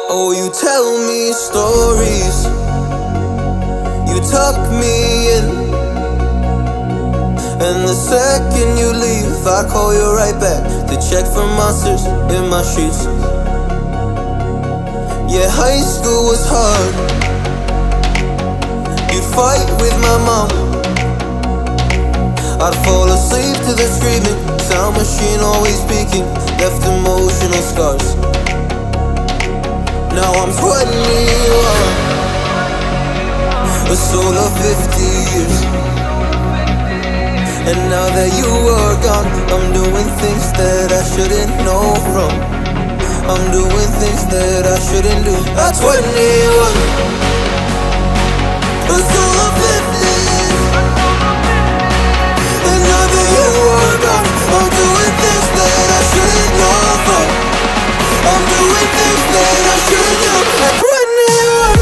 Oh, you tell me stories, you tuck me in, and the second you leave, I call you right back to check for monsters in my sheets. Yeah, high school was hard. You'd fight with my mom, I'd fall asleep to the screaming, sound machine always speaking, left emotional scars. Now I'm 21, a soul of 50 years. And now that you are gone, I'm doing things that I shouldn't know from. I'm doing things that I shouldn't do. At 21, a soul of 50 years. And now that you are gone, I'm doing things that I shouldn't know from. I'm doing things that I shouldn't do. At 21.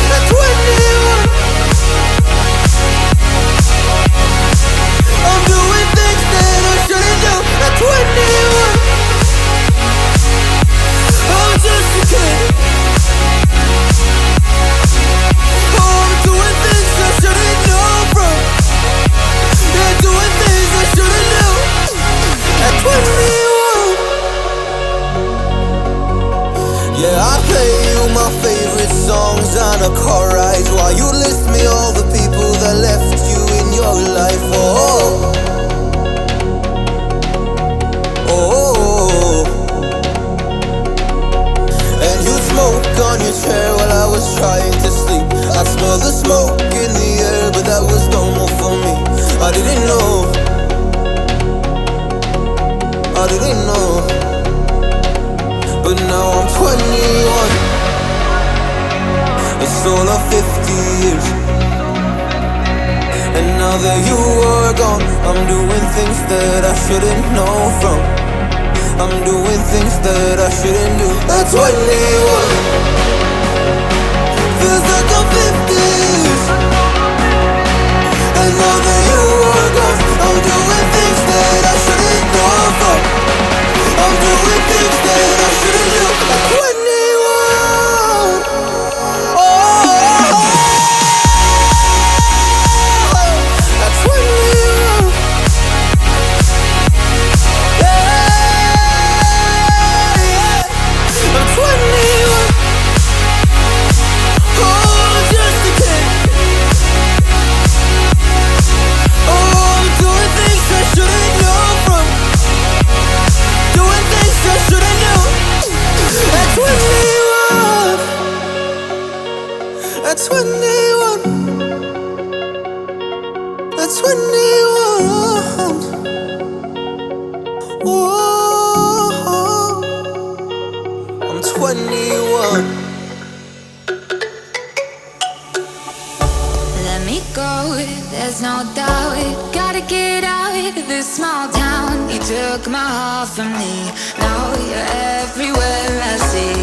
At 21. I'm doing things that I shouldn't do. At 21. I'm just a kid. Oh, I'm doing things I shouldn't know from. Yeah, doing things I shouldn't do. At 21. Yeah, I play you my favorite songs on a car ride while you list me all the people that left you in your life. Oh, oh, and you smoke on your chair while I was trying to sleep. I smell the smoke in the air, but that was normal for me. I didn't know, I didn't know. But now I'm 21, a soul of 50 years. And now that you are gone, I'm doing things that I shouldn't know from. I'm doing things that I shouldn't do. At 21, feels like I'm 50. And now that you are gone, I'm doing things that I shouldn't know from. I'm doing things that I shouldn't do. At 21. Oh, at 21. Yeah, I'm 21. Oh, just a kid. Oh, I'm doing things I shouldn't know from. Doing things I shouldn't know. At 21. At 21. At 21. Whoa, I'm 21. Let me go, there's no doubt. Gotta get out of this small town. You took my heart from me, now you're everywhere I see.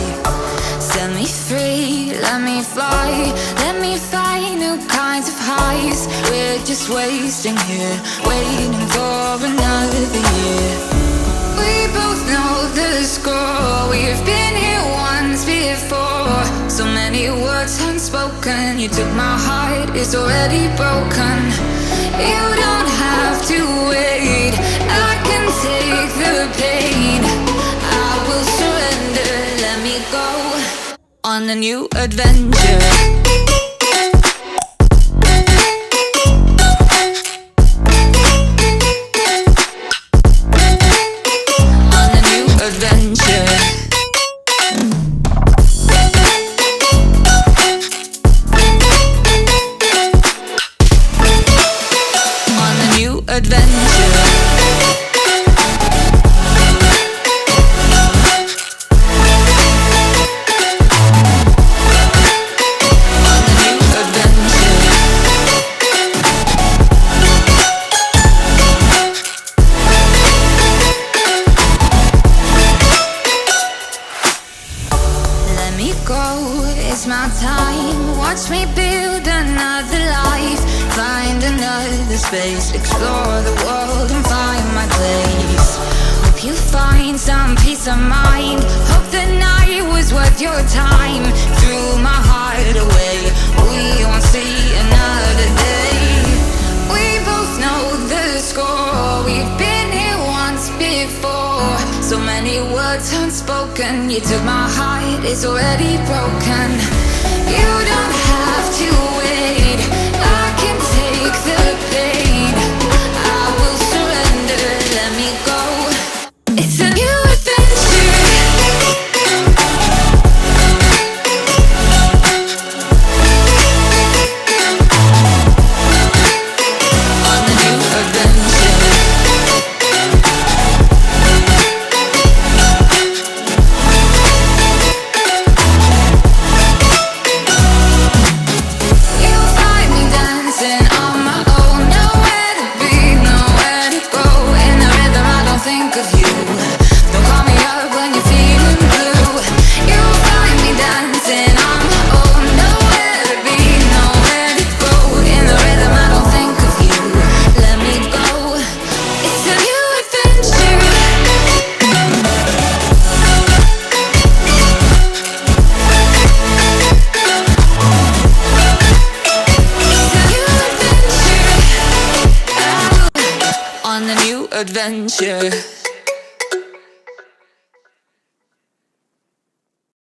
Set me free, let me fly. Let me find new kinds of highs. We're just wasting here, waiting for another year. We both know the score. We've been here once before. So many words unspoken. You took my heart, it's already broken. You don't have to wait, I can take the pain. I will surrender, let me go on a new adventure. space, explore the world and find my place. Hope you find some peace of mind. Hope the night was worth your time. Threw my heart away, we won't see another day. We both know the score, we've been here once before. So many words unspoken, you took my heart, it's already broken. You don't have to wait, I can take the pain. I will surrender, let me go. It's a new adventure. On the new adventure. You'll find me dancing on my own. Nowhere to be, nowhere to go. In the rhythm I don't think of you. Don't call me up when you're feeling blue. You'll find me dancing on my own. Nowhere to be, nowhere to go. In the rhythm I don't think of you. Let me go. It's a new adventure. On the new adventure.